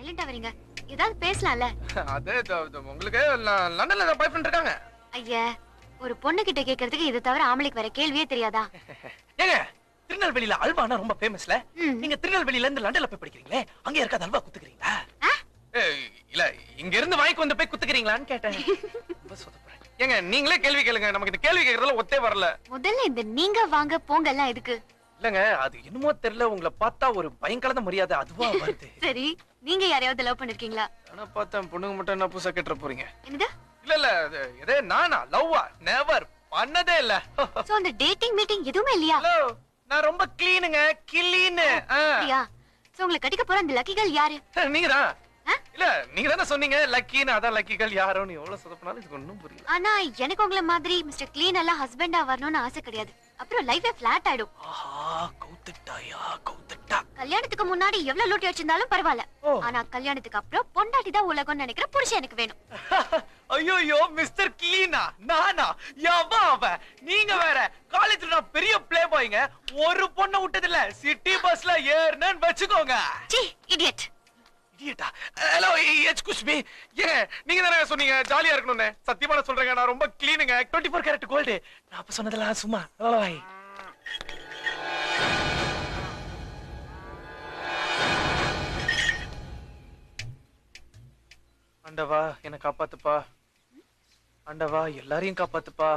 சைலண்டா வரீங்க? ஏதாவது பேசலாம்ல? அதே உங்களுக்கு லண்டன்ல ஏதாவது பாய் ஃப்ரெண்ட் இருக்காங்க? ஐயா, ஒரு பொண்ணு கிட்ட கேக்குறதுக்கு இது தவிர ஆம்பளைக்கு வேற கேள்வியே தெரியாதா? ஏங்க, திருநெல்வேலியில அல்வானா ரொம்ப ஃபேமஸ்ல. நீங்க திருநெல்வேலியில இருந்து லண்டன்ல போய் படிக்கிறீங்களே, அங்க இருக்காத அல்வா குத்துக்கிறீங்களா? இல்ல, இங்க இருந்து வாங்கி வந்து போய் குத்துக்கிறீங்களான்னு கேட்டேன். ஏங்க, நீங்களே கேள்வி கேளுங்க. நமக்கு இந்த கேள்வி கேக்குறதுல ஒத்தே வரல. முதல்ல இந்த நீங்க வாங்க போங்க எல்லாம் எதுக்கு? இல்லங்க, அது என்னமோ தெரியல, உங்களை பார்த்தா ஒரு பயங்கரத மரியாதை அதுவா வருது. சரி, நீங்க யாரையாவது லவ் பண்ணிருக்கீங்களா? ஆனா பார்த்தேன் பொண்ணுங்க மட்டும் என்ன புதுசா கேட்டுற போறீங்க? என்னது? இல்ல இதே நானா லவ்வா நெவர் பண்ணதே இல்ல. சோ அந்த டேட்டிங் மீட்டிங் எதுவுமே இல்லையா? ஹலோ, நான் ரொம்ப க்ளீனுங்க, கிளீன். அப்படியா? சோ உங்களை கட்டிக்க போற அந்த லக்கி கேர்ள் யாரு? நீங்கதான். இல்ல, நீங்க தானே சொன்னீங்க லக்கின்னு. அதான் லக்கிகள் யாரோன்னு எவ்வளவு சொதப்பினாலும் இதுக்கு ஒண்ணும் புரியல. ஆனா எனக்கு உங்களை மாதிரி மிஸ்டர் கிளீன் எல்லாம் ஹஸ்பண்டா வரணும்னு ஆசை கிடையாது. அப்புறம் லைஃபே ஃபிளாட் ஆயிடும். கௌத்துட்டாயா கௌத்துட்டா. கல்யாணத்துக்கு முன்னாடி எவ்வளவு லூட்டி வச்சிருந்தாலும் பரவாயில்ல. ஆனா கல்யாணத்துக்கு அப்புறம் பொண்டாட்டி தான் உலகம்னு நினைக்கிற புருஷன் எனக்கு வேணும். ஐயோ, மிஸ்டர் கிளீனா நானா? யவா அவ. நீங்க வேற. காலேஜ்ல நான் பெரிய ப்ளே பாய்ங்க. ஒரு பொண்ணை விட்டது இல்ல. சிட்டி பஸ்ல ஏறணும்னு வெச்சுக்கோங்க. See, idiot. இடியட்டா? Hello, excuse me. நீங்க தானே சொன்னீங்க ஜாலியா இருக்கணும்னு. சத்தியமா நான் சொல்றேங்க, நான் ரொம்ப கிளீனுங்க. 24 கேரட் கோல்டு. நான் அப்ப சொன்னதெல்லாம் சும்மா. வாய். ஆண்டவா, என்ன காப்பாத்துப்பா. ஆண்டவா, எல்லாரையும் காப்பாத்துப்பா.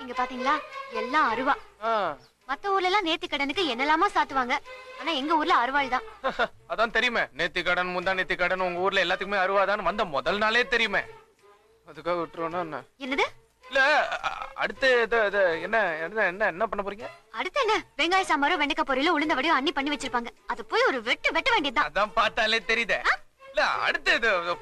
இங்க பாத்தீங்களா, எல்லாம் அருவா. மத்த ஊர்ல எல்லாம் நேத்தி கடனுக்கு என்னெல்லாமா சாத்துவாங்க. ஆனா எங்க ஊர்ல அருவாள் தான். அதான் தெரியுமே, நேத்தி கடன் முந்தா நேத்தி கடன் உங்க ஊர்ல எல்லாத்துக்குமே அருவாதான் வந்த முதல் நாளே தெரியுமே. அதுக்காக விட்டுருவோம்னா என்னது? இல்ல, அடுத்து என்ன என்ன என்ன பண்ண போறீங்க? அடுத்து என்ன? வெங்காய சாம்பாரும் வெண்டைக்காய் பொரியலும் உளுந்த வடையும் அண்ணி பண்ணி வச்சிருப்பாங்க. அது போய் ஒரு வெட்ட வேண்டியதுதான். அதான் பார்த்தாலே தெரியுதே. இல்ல, அடுத்து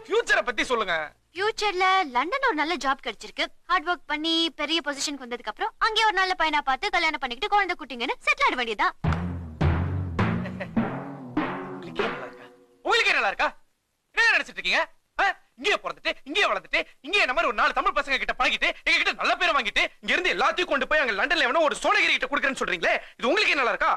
ஃபியூச்சரை பத்தி சொல்லுங்க. ஃபியூச்சர்ல லண்டன் ஒரு நல்ல ஜாப் கிடைச்சிருக்கு. ஹார்ட் ஒர்க் பண்ணி பெரிய பொசிஷனுக்கு வந்ததுக்கு அப்புறம் அங்கே ஒரு நல்ல பையனா பார்த்து கல்யாணம் பண்ணிக்கிட்டு குழந்தை குட்டிங்கன்னு செட்டில் ஆட வேண்டியதுதான். உங்களுக்கு நல்லா இருக்கா? என்ன நினைச்சிட்டு இருக்கீங்க? இங்கே பிறந்துட்டு இங்கே வளர்ந்துட்டு இங்கே என்ன மாதிரி ஒரு 4 தமிழ் பசங்க கிட்ட பழகிட்டு எங்க கிட்ட நல்ல பேரை வாங்கிட்டு இங்க இருந்து எல்லாத்தையும் கொண்டு போய் அங்க லண்டன்ல எவனோ ஒரு சோனகிரி கிட்ட கொடுக்குறேன்னு சொல்றீங்களே, இது உங்களுக்கு நல்லா இருக்கா?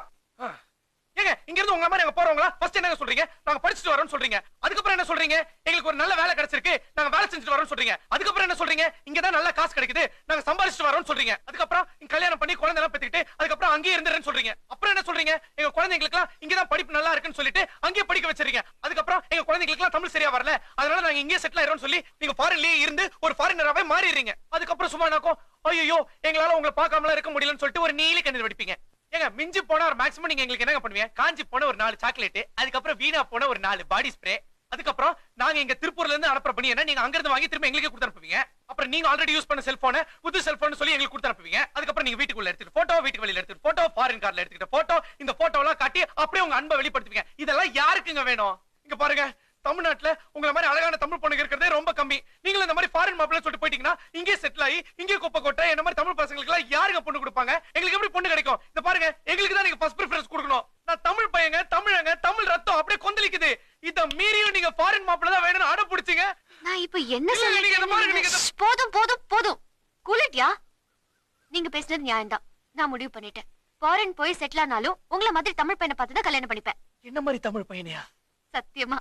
ஏங்க, இங்க இருந்து உங்க மாதிரி அங்க போறவங்களா ஃபர்ஸ்ட் என்ன சொல்றீங்க? நாங்க படிச்சுட்டு வரோம்னு சொல்றீங்க. அதுக்கப்புறம் என்ன சொல்றீங்க? எங்களுக்கு ஒரு நல்ல வேலை கிடைச்சிருக்கு, நாங்க வேலை செஞ்சுட்டு வரோம்னு சொல்றீங்க. அதுக்கப்புறம் என்ன சொல்றீங்க? இங்க தான் நல்ல காசு கிடைக்குது, நாங்க சம்பாதிச்சுட்டு வரோம்னு சொல்றீங்க. அதுக்கப்புறம் நீங்க கல்யாணம் பண்ணி குழந்தை எல்லாம் பெத்துக்கிட்டு அதுக்கப்புறம் அங்கேயே இருந்துறேன்னு சொல்றீங்க. அப்புறம் என்ன சொல்றீங்க? எங்க குழந்தைங்களுக்கு எல்லாம் இங்க தான் படிப்பு நல்லா இருக்குன்னு சொல்லிட்டு அங்கேயே படிக்க வச்சிருக்கீங்க. அதுக்கப்புறம் எங்க குழந்தைங்களுக்கு எல்லாம் தமிழ் சரியா வரல, அதனால நாங்க இங்கேயே செட்டில் ஆயிரோம்னு சொல்லி நீங்க ஃபாரின்லயே இருந்து ஒரு ஃபாரினராவே மாறிடுறீங்க. அதுக்கப்புறம் சும்மா நாக்கும் ஐயோ எங்களால உங்களை பார்க்காமலாம் இருக்க முடியலன்னு சொல்லிட்டு ஒரு நீலி கண்ணீர் வடிப்பீங்க. ஏங்க, மிஞ்சி போன ஒரு மேக்ஸிமம் நீங்க எங்களுக்கு என்ன பண்ணுவீங்க? காஞ்சி போன ஒரு 4 சாக்லேட், அதுக்கப்புறம் வீணா போன ஒரு 4 பாடி ஸ்ப்ரே, அதுக்கப்புறம் நாங்க இங்க திருப்பூர்ல இருந்து அனுப்புற பண்ணி என்ன நீங்க அங்க இருந்து வாங்கி திரும்ப எங்களுக்கு கொடுத்து அனுப்புவீங்க. அப்புறம் நீங்க ஆல்ரெடி யூஸ் பண்ண செல்போன் புது செல்போன் சொல்லி எங்களுக்கு கொடுத்து அனுப்புவீங்க. அதுக்கப்புறம் நீங்க வீட்டுக்குள்ள எடுத்துட்டு போட்டோ, வீட்டுக்கு வெளியில எடுத்துட்டு போட்டோ, ஃபாரின் கார்ல எடுத்துக்கிட்ட போட்டோ, இந்த போட்டோ எல்லாம் காட்டி அப்படியே உங்க அன்பை வெளிப்படுத்துவீங்க. இதெல்லாம் யாருக்குங்க வேணும்? இங்க பாருங்க, தமிழ்நாட்டுல உங்களை மாதிரி அழகான தமிழ் பொண்ணுங்க இருக்கிறதே ரொம்ப கம்மி. நீங்களும் இந்த மாதிரி ஃபாரின் மாப்பிள்ளை சொல்லிட்டு போயிட்டீங்கன்னா இங்கே செட்டில் ஆகி இங்கே குப்பை கொட்டை என்ன மாதிரி தமிழ் பசங்களுக்கு எல்லாம் யாருங்க பொண்ணு கொடுப்பாங்க? எங்களுக்கு எப்படி பொண்ணு கிடைக்கும்? இந்த பாருங்க, எங்களுக்கு தான் நீங்க ஃபர்ஸ்ட் பிரெஃபரன்ஸ் கொடுக்கணும். நான் தமிழ் பையங்க, தமிழங்க, தமிழ் ரத்தம் அப்படியே கொந்தளிக்குது. இத மீறியும் நீங்க ஃபாரின் மாப்பிள்ளை தான் வேணும்னு அடம் பிடிச்சீங்க. நான் இப்போ என்ன சொல்றேன்? போதும் போதும் போதும், கூலிட்டியா? நீங்க பேசுனது நியாயம்தான். நான் முடிவு பண்ணிட்டேன். ஃபாரின் போய் செட்டில் ஆனாலும் உங்களை மாதிரி தமிழ் பையனை பார்த்து தான் கல்யாணம் பண்ணிப்பேன். என்ன மாதிரி தமிழ் பையனையா? சத்தியமா.